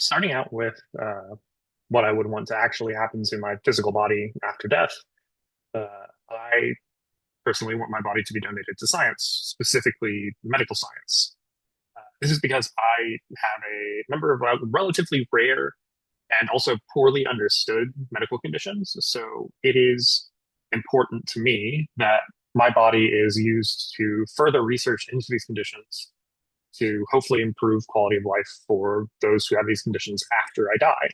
starting out with what I would want to actually happen to my physical body after death, I personally want my body to be donated to science, specifically medical science. This is because I have a number of relatively rare and also poorly understood medical conditions. So it is important to me that my body is used to further research into these conditions to hopefully improve quality of life for those who have these conditions after I die.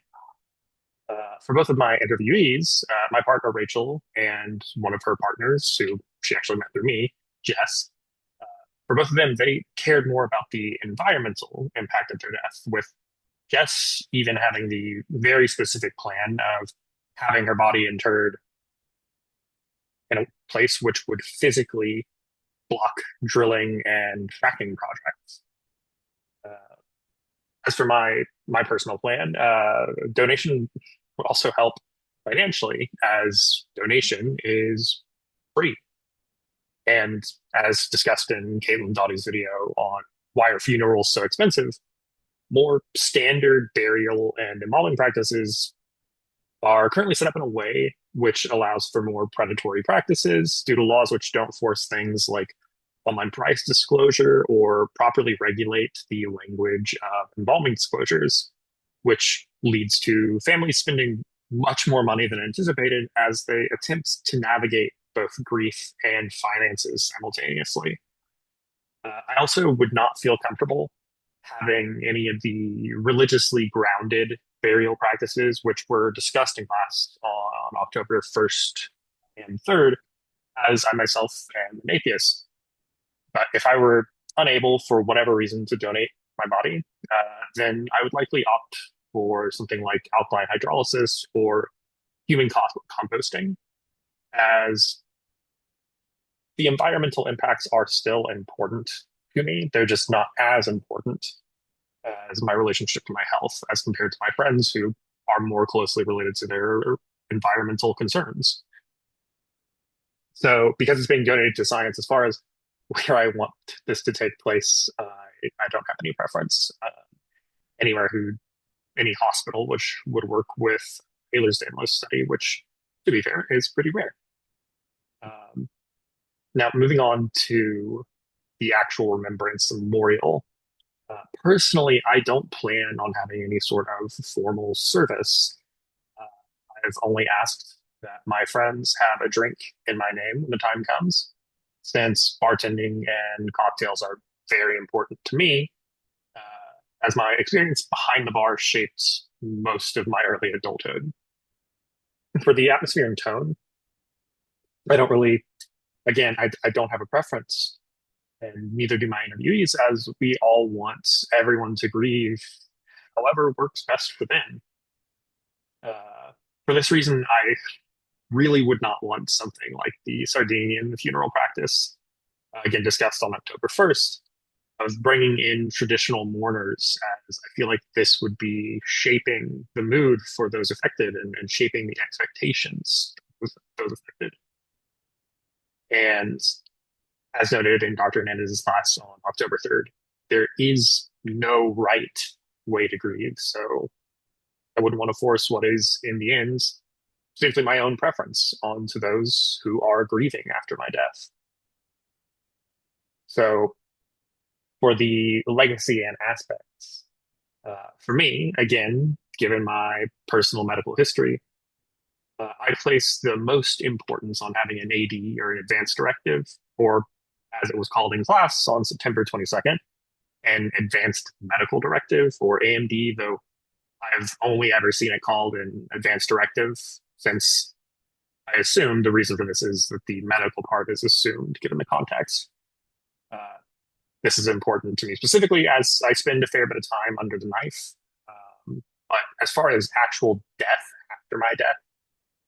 For both of my interviewees, my partner Rachel and one of her partners, who she actually met through me, Jess, for both of them, they cared more about the environmental impact of their death, with Jess even having the very specific plan of having her body interred in a place which would physically block drilling and fracking projects. Uh, as for my personal plan, donation would also help financially, as donation is free. And as discussed in Caitlin Dottie's video on why are funerals so expensive, more standard burial and embalming practices are currently set up in a way which allows for more predatory practices due to laws which don't force things like online price disclosure or properly regulate the language of embalming disclosures, which leads to families spending much more money than anticipated as they attempt to navigate both grief and finances simultaneously. I also would not feel comfortable having any of the religiously grounded burial practices, which were discussed in class on October 1st and 3rd, as I myself am an atheist. But if I were unable for whatever reason to donate my body, then I would likely opt for something like alkaline hydrolysis or human composting, as the environmental impacts are still important to me. They're just not as important as my relationship to my health as compared to my friends who are more closely related to their environmental concerns. So, because it's being donated to science, as far as where I want this to take place, I don't have any preference. Anywhere who, any hospital which would work with Ehlers-Danlos study, which, to be fair, is pretty rare. Um, Now, moving on to the actual remembrance memorial. Personally, I don't plan on having any sort of formal service. Uh, I've only asked that my friends have a drink in my name when the time comes, since bartending and cocktails are very important to me, as my experience behind the bar shaped most of my early adulthood. For the atmosphere and tone, I don't really, again, I don't have a preference, and neither do my interviewees, as we all want everyone to grieve however works best for them. For this reason, I really would not want something like the Sardinian funeral practice, again discussed on October 1st, of bringing in traditional mourners, as I feel like this would be shaping the mood for those affected and shaping the expectations of those affected. And as noted in Dr. Hernandez's class on October 3rd, there is no right way to grieve. So I wouldn't want to force what is, in the end, simply my own preference onto those who are grieving after my death. So for the legacy and aspects, for me, again, given my personal medical history, I place the most importance on having an AD, or an advanced directive, or as it was called in class on September 22nd, an advanced medical directive, or AMD, though I've only ever seen it called an advanced directive, since I assume the reason for this is that the medical part is assumed given the context. Uh, this is important to me specifically as I spend a fair bit of time under the knife. But as far as actual death after my death,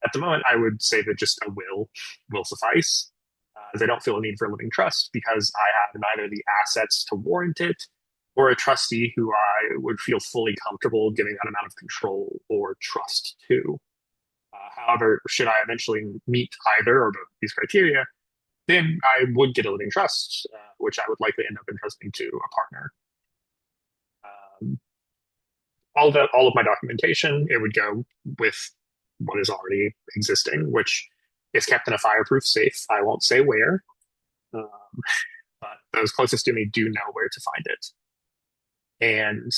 at the moment, I would say that just a will suffice, as I don't feel a need for a living trust because I have neither the assets to warrant it or a trustee who I would feel fully comfortable giving that amount of control or trust to. However, should I eventually meet either or both of these criteria, then I would get a living trust, which I would likely end up entrusting to a partner. Um, all of my documentation, it would go with what is already existing, which is kept in a fireproof safe. I won't say where, um, but those closest to me do know where to find it. And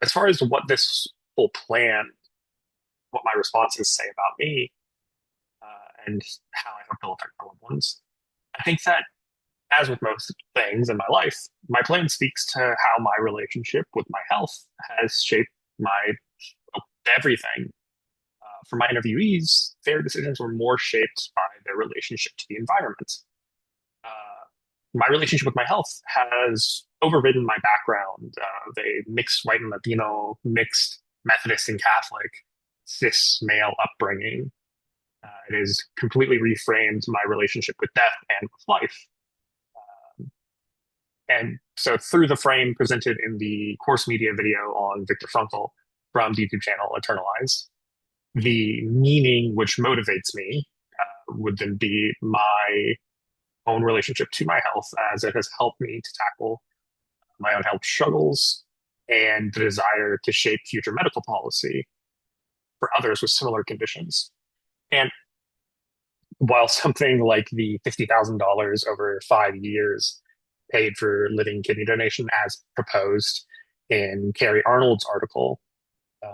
as far as what this whole plan, what my responses say about me, and how I hope it'll affect my loved ones, I think that as with most things in my life, my plan speaks to how my relationship with my health has shaped my everything. For my interviewees, their decisions were more shaped by their relationship to the environment. Uh, my relationship with my health has overridden my background of a mixed white and Latino, mixed Methodist and Catholic, cis male upbringing. It has completely reframed my relationship with death and with life. And so, through the frame presented in the course media video on Viktor Frankl from the YouTube channel Eternalized, the meaning which motivates me would then be my own relationship to my health, as it has helped me to tackle my own health struggles and the desire to shape future medical policy for others with similar conditions. And while something like the $50,000 over 5 years paid for living kidney donation, as proposed in Carrie Arnold's article, uh,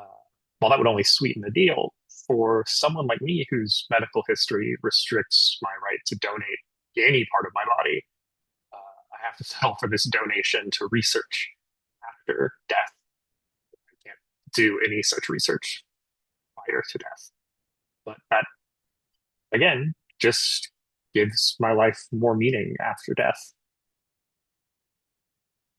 while that would only sweeten the deal, for someone like me whose medical history restricts my right to donate any part of my body, I have to settle for this donation to research after death. I can't do any such research prior to death. But that, again, just gives my life more meaning after death.